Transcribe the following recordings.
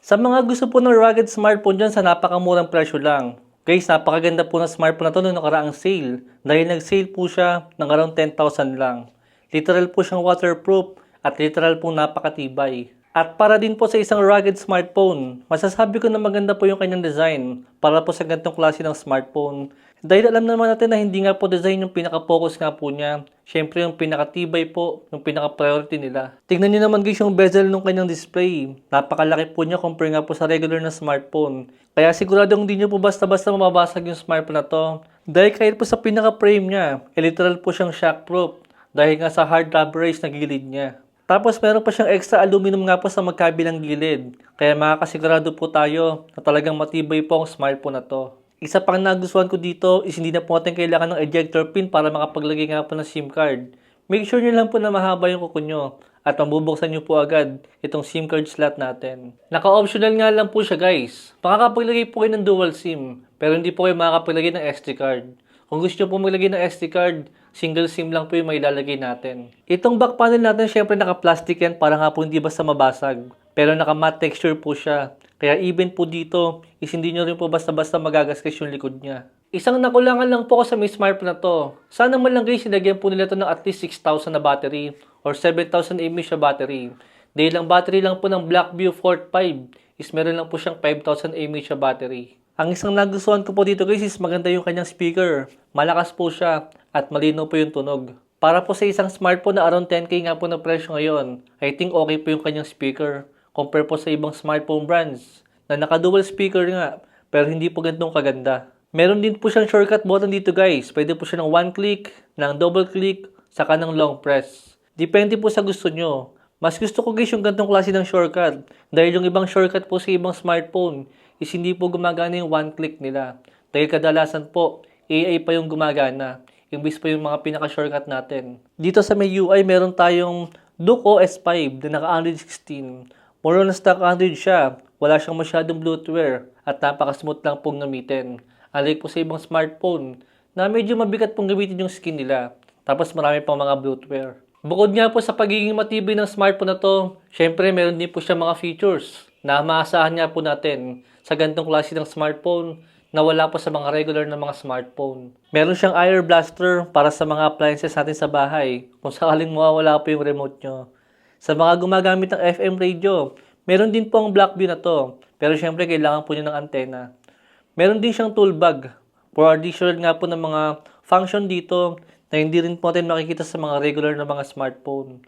Sa mga gusto po ng rugged smartphone dyan sa napakamurang presyo lang. Guys, napakaganda po ng smartphone na to noong nakaraang sale. Dahil nag-sale po siya ng around 10,000 lang. Literal po siyang waterproof at literal po napakatibay. At para din po sa isang rugged smartphone, masasabi ko na maganda po yung kanyang design para po sa ganitong klase ng smartphone. Dahil alam naman natin na hindi nga po design yung pinaka-focus nga po niya. Siyempre yung pinaka-tibay po, yung pinaka-priority nila. Tingnan niyo naman guys yung bezel ng kanyang display. Napakalaki po niya compare nga po sa regular na smartphone. Kaya siguradong hindi niyo po basta-basta mababasag yung smartphone na to. Dahil kahit po sa pinaka-frame niya, literal po siyang shockproof. Dahil nga sa hard rubberized na gilid niya. Tapos meron pa siyang extra aluminum nga po sa magkabilang gilid. Kaya makakasigurado po tayo na talagang matibay po ang smartphone na to. Isa pang nagustuhan ko dito is hindi na po natin kailangan ng ejector pin para makapaglagay nga po ng SIM card. Make sure nyo lang po na mahaba yung kuko nyo at mabubuksan nyo po agad itong SIM card slot natin. Naka-optional nga lang po siya guys. Makakapaglagay po kayo ng dual SIM pero hindi po kayo makakapaglagay ng SD card. Kung gusto nyo po maglagay ng SD card, single SIM lang po yung may ilalagay natin. Itong back panel natin syempre naka-plastic yan para nga po hindi basta mabasag. Pero naka-matte texture po siya. Kaya even po dito, is hindi nyo rin po basta-basta magagaskas yung likod niya. Isang nakulangan lang po ako sa may smartphone na to. Sana man lang guys, sinagyan po nila to ng at least 6,000 na battery or 7,000 mAh na battery. Dahil ang battery lang po ng Blackview Fort 5 is meron lang po siyang 5,000 mAh na battery. Ang isang nagustuhan ko po dito guys is maganda yung kanyang speaker. Malakas po siya at malinaw po yung tunog. Para po sa isang smartphone na around 10k nga po na presyo ngayon, I think okay po yung kanyang speaker. Compare po sa ibang smartphone brands na naka-dual speaker nga pero hindi po ganitong kaganda. Meron din po siyang shortcut button dito guys. Pwede po siya ng one click, ng double click, saka ng long press. Depende po sa gusto nyo. Mas gusto ko guys yung ganitong klase ng shortcut dahil yung ibang shortcut po sa ibang smartphone is hindi po gumagana yung one click nila. Dahil kadalasan po, AI pa yung gumagana. Imbis pa yung mga pinaka-shortcut natin. Dito sa may UI, meron tayong Duke OS 5 na naka-Android 16. More on stock Android siya. Wala siyang masyadong bloatware at napaka-smooth lang pong gamitin. Unlike po sa ibang smartphone na medyo mabigat pong gamitin yung skin nila. Tapos marami pang mga bloatware. Bukod nga po sa pagiging matibay ng smartphone na to, syempre meron din po siya mga features na maasahan nga po natin sa ganitong klase ng smartphone na wala po sa mga regular na mga smartphone. Meron siyang air blaster para sa mga appliances natin sa bahay kung sakaling mawawala po yung remote nyo. Sa mga gumagamit ng FM radio, meron din po ang Blackview na to. Pero syempre kailangan po niya ng antena. Meron din siyang tool bag for additional nga po ng mga function dito na hindi rin po natin makikita sa mga regular na mga smartphone.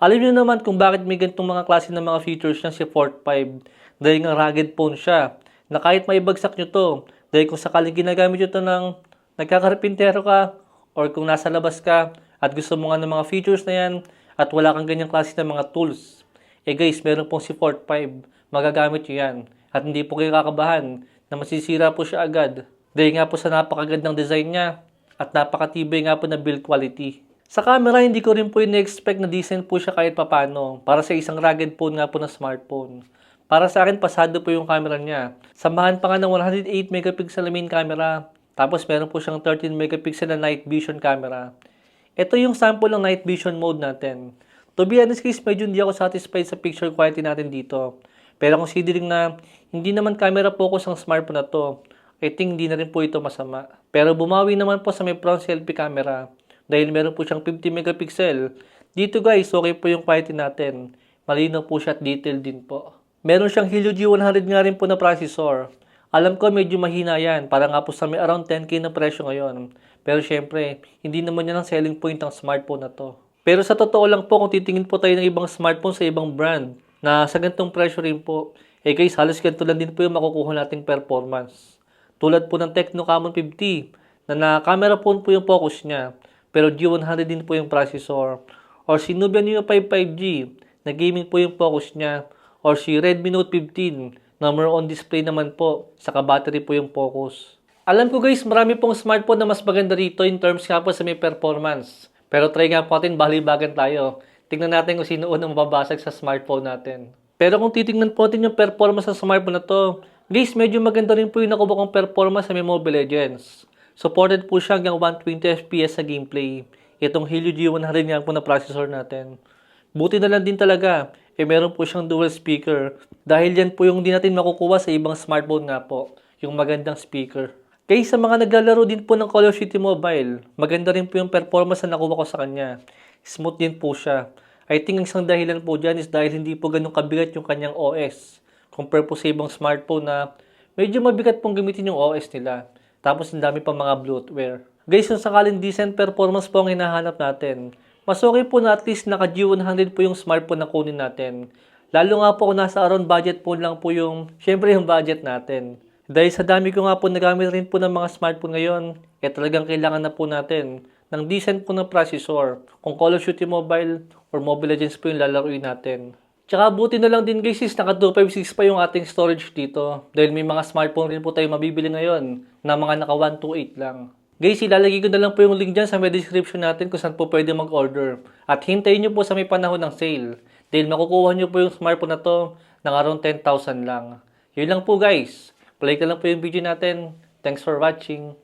Alam niyo naman kung bakit may ganitong mga klase ng mga features niya si Fort 5. Dahil nga rugged phone siya. Na kahit maibagsak nyo to, dahil kung sakaling ginagamit nyo to ng nagkakarpintero ka or kung nasa labas ka at gusto mo nga ng mga features na yan, at wala kang ganyang klase ng mga tools. Eh guys, meron pong si Fort 5. Magagamit nyo yan. At hindi po kayo kakabahan na masisira po siya agad. Dahil nga po sa napakagandang design niya at napakatibay nga po na build quality. Sa camera, hindi ko rin po in-expect na decent po siya kahit papano para sa isang rugged phone nga po na smartphone. Para sa akin, pasado po yung camera niya. Samahan pa nga ng 108 megapixel na main camera. Tapos meron po siyang 13 megapixel na night vision camera. Ito yung sample ng night vision mode natin. To be honest guys, medyo hindi ako satisfied sa picture quality natin dito. Pero considering na hindi naman camera focus ang smartphone na to, I think hindi na rin po ito masama. Pero bumawi naman po sa may front selfie camera. Dahil meron po siyang 50 megapixel. Dito guys, okay po yung quality natin. Malinaw po siya at detailed din po. Meron siyang Helio G100 nga rin po na processor. Alam ko medyo mahina yan, para nga po sa may around 10k na presyo ngayon. Pero syempre, hindi naman yan ang selling point ng smartphone na to. Pero sa totoo lang po, kung titingin po tayo ng ibang smartphone sa ibang brand, na sa ganitong presyo rin po, eh guys, halos ganito lang din po yung makukuha nating performance. Tulad po ng Tecno Camon 50, na camera phone po yung focus niya, pero G100 din po yung processor. Or si Nubia Neo 5 5G, na gaming po yung focus niya. Or si Redmi Note 15, na more on display naman po, saka battery po yung focus. Alam ko guys, marami pong smartphone na mas maganda rito in terms nga po sa may performance. Pero try nga po natin, balibagan tayo. Tingnan natin kung sino unang mababasag sa smartphone natin. Pero kung titingnan po natin yung performance sa smartphone na to, guys, medyo maganda rin po yung nakuha kong performance sa may Mobile Legends. Supported po siya hanggang 120 FPS sa gameplay. Itong Helio G100 nga po na processor natin. Buti na lang din talaga. meron po siyang dual speaker. Dahil yan po yung di natin makukuha sa ibang smartphone nga po, yung magandang speaker. Guys, sa mga naglalaro din po ng Call of Duty Mobile, maganda rin po yung performance na nakuha ko sa kanya. Smooth din po siya. I think ang isang dahilan po dyan is dahil hindi po ganun kabigat yung kanyang OS. Compare po sa ibang smartphone na medyo mabigat pong gamitin yung OS nila. Tapos ang dami pa mga bloatware. Guys, kung sakaling decent performance po ang hinahanap natin, mas okay po na at least naka G100 po yung smartphone na kunin natin. Lalo nga po kung nasa around budget po lang po syempre yung budget natin. Dahil sa dami ko nga po nagamit rin po ng mga smartphone ngayon, talagang kailangan na po natin ng decent po na processor. Kung Call of Duty Mobile or Mobile Legends po yung lalaruin natin. Tsaka buti na lang din guys is naka 256 pa yung ating storage dito. Dahil may mga smartphone rin po tayo mabibili ngayon na mga naka 128 lang. Guys, ilalagay ko na lang po yung link dyan sa may description natin kung saan po pwede mag-order. At hintayin nyo po sa may panahon ng sale. Dahil makukuha nyo po yung smartphone na to ng around 10,000 lang. Yun lang po guys. Play ka lang po yung video natin. Thanks for watching.